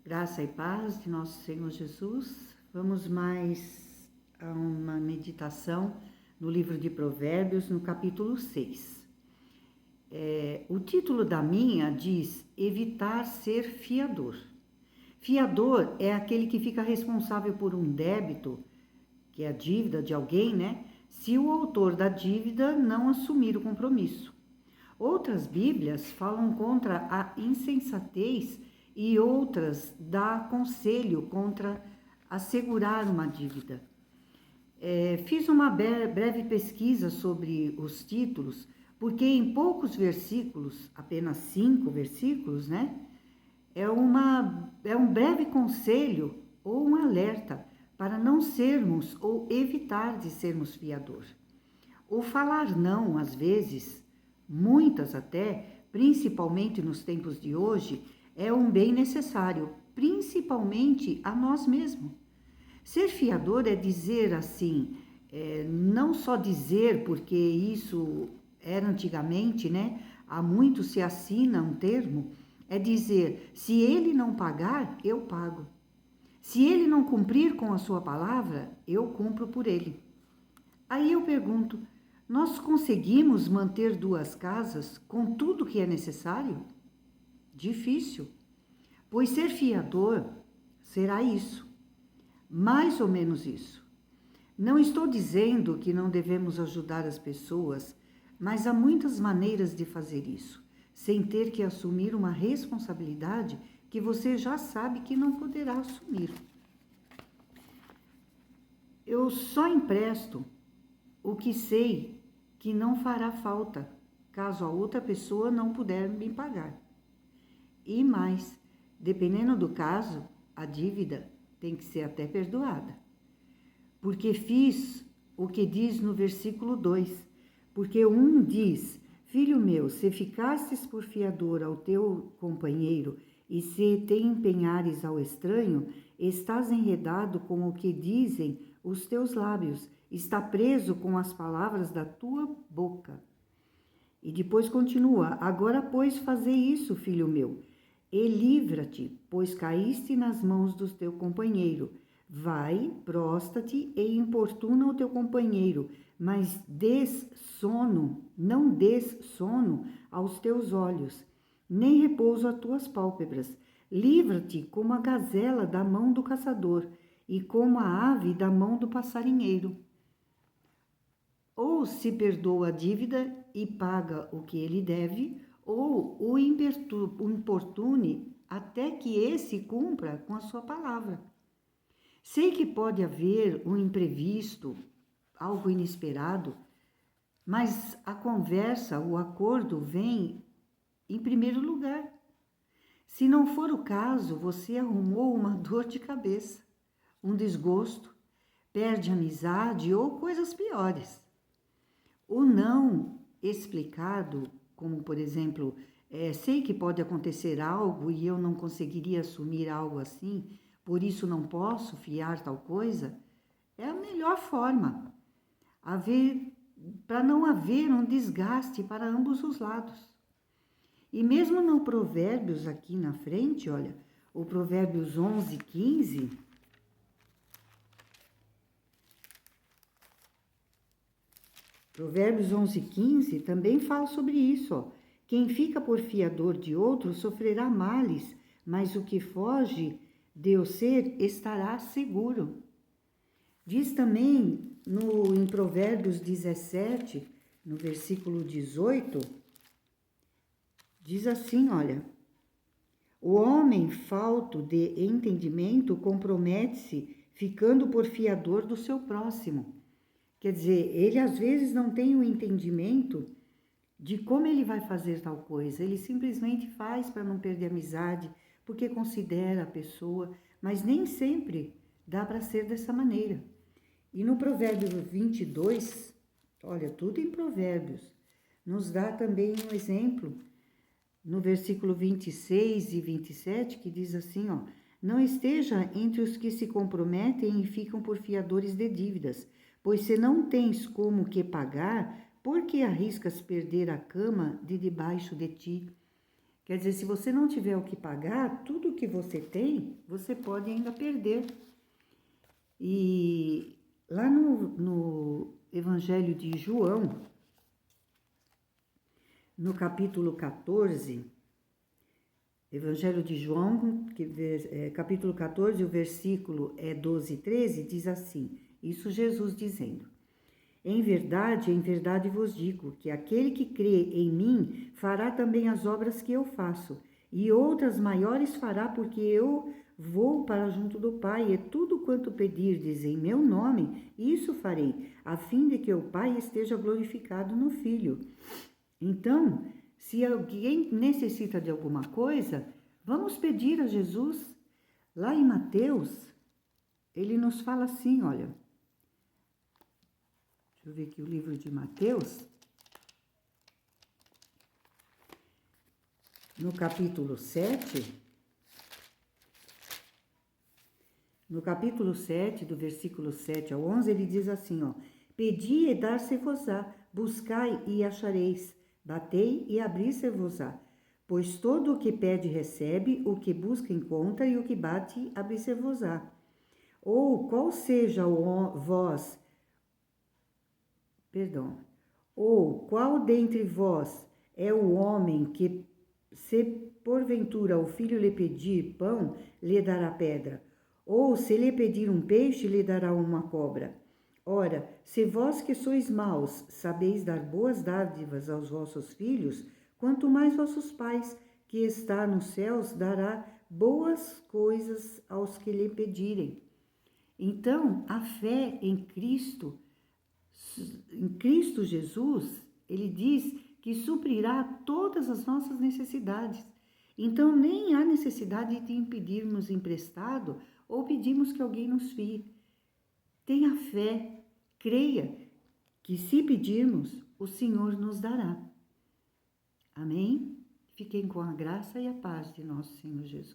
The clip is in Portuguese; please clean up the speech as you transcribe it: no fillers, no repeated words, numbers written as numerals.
Graça e paz de nosso Senhor Jesus. Vamos mais a uma meditação no livro de Provérbios, no capítulo 6. O título da minha diz: Evitar ser fiador. Fiador é aquele que fica responsável por um débito, que é a dívida de alguém, né? Se o autor da dívida não assumir o compromisso. Outras Bíblias falam contra a insensatez e outras dá conselho contra assegurar uma dívida. Fiz uma breve pesquisa sobre os títulos, porque em poucos versículos, apenas 5 versículos, né? É um breve conselho ou um alerta para não sermos ou evitar de sermos fiador. O falar não, às vezes, muitas até, principalmente nos tempos de hoje, é um bem necessário, principalmente a nós mesmos. Ser fiador é dizer assim, não só dizer, porque isso era antigamente, né? Há muito se assina um termo, é dizer, se ele não pagar, eu pago. Se ele não cumprir com a sua palavra, eu cumpro por ele. Aí eu pergunto, nós conseguimos manter 2 casas com tudo que é necessário? Difícil, pois ser fiador será isso, mais ou menos isso. Não estou dizendo que não devemos ajudar as pessoas, mas há muitas maneiras de fazer isso, sem ter que assumir uma responsabilidade que você já sabe que não poderá assumir. Eu só empresto o que sei que não fará falta, caso a outra pessoa não puder me pagar. E mais, dependendo do caso, a dívida tem que ser até perdoada. Porque fiz o que diz no versículo 2. Porque um diz, filho meu, se ficastes por fiador ao teu companheiro e se te empenhares ao estranho, estás enredado com o que dizem os teus lábios, está preso com as palavras da tua boca. E depois continua, agora pois fazei isso, filho meu, e livra-te, pois caíste nas mãos do teu companheiro. Vai, prosta-te e importuna o teu companheiro, mas não des sono aos teus olhos, nem repouso às tuas pálpebras. Livra-te como a gazela da mão do caçador e como a ave da mão do passarinheiro. Ou se perdoa a dívida e paga o que ele deve, ou o importune até que esse cumpra com a sua palavra. Sei que pode haver um imprevisto, algo inesperado, mas a conversa, o acordo vem em primeiro lugar. Se não for o caso, você arrumou uma dor de cabeça, um desgosto, perde amizade ou coisas piores. O não explicado, como por exemplo, sei que pode acontecer algo e eu não conseguiria assumir algo assim, por isso não posso fiar tal coisa, é a melhor forma, para não haver um desgaste para ambos os lados. E mesmo no Provérbios aqui na frente, olha, o Provérbios 11:15, Provérbios 11:15 também fala sobre isso. Ó. Quem fica por fiador de outro sofrerá males, mas o que foge de o ser estará seguro. Diz também em Provérbios 17, no versículo 18, diz assim, olha, o homem falto de entendimento compromete-se ficando por fiador do seu próximo. Quer dizer, ele às vezes não tem o entendimento de como ele vai fazer tal coisa. Ele simplesmente faz para não perder a amizade, porque considera a pessoa, mas nem sempre dá para ser dessa maneira. E no Provérbio 22, olha, tudo em Provérbios, nos dá também um exemplo, no versículo 26 e 27, que diz assim, ó, não esteja entre os que se comprometem e ficam por fiadores de dívidas, pois se não tens como que pagar, por que arriscas perder a cama de debaixo de ti? Quer dizer, se você não tiver o que pagar, tudo que você tem, você pode ainda perder. E lá no Evangelho de João, no capítulo 14, Evangelho de João, capítulo 14, o versículo 12 e 13, diz assim, isso Jesus dizendo, em verdade vos digo, que aquele que crê em mim fará também as obras que eu faço, e outras maiores fará, porque eu vou para junto do Pai, e tudo quanto pedirdes em meu nome, isso farei, a fim de que o Pai esteja glorificado no Filho. Então, se alguém necessita de alguma coisa, vamos pedir a Jesus. Lá em Mateus, ele nos fala assim, olha, deixa eu ver aqui o livro de Mateus, no capítulo 7, do versículo 7 ao 11, ele diz assim, ó, pedi e dar-se-vos-á, buscai e achareis, batei e abrir-se-vos-á. Pois todo o que pede recebe, o que busca encontra, e o que bate abrir-se-vos-á. Ou qual seja ou qual dentre vós é o homem que, se porventura o filho lhe pedir pão, lhe dará pedra? Ou se lhe pedir um peixe, lhe dará uma cobra? Ora, se vós que sois maus sabeis dar boas dádivas aos vossos filhos, quanto mais vossos pais, que está nos céus, dará boas coisas aos que lhe pedirem. Então, a fé em Cristo Jesus, ele diz que suprirá todas as nossas necessidades. Então, nem há necessidade de pedirmos emprestado ou pedirmos que alguém nos fie. Tenha fé, creia que se pedirmos, o Senhor nos dará. Amém? Fiquem com a graça e a paz de nosso Senhor Jesus.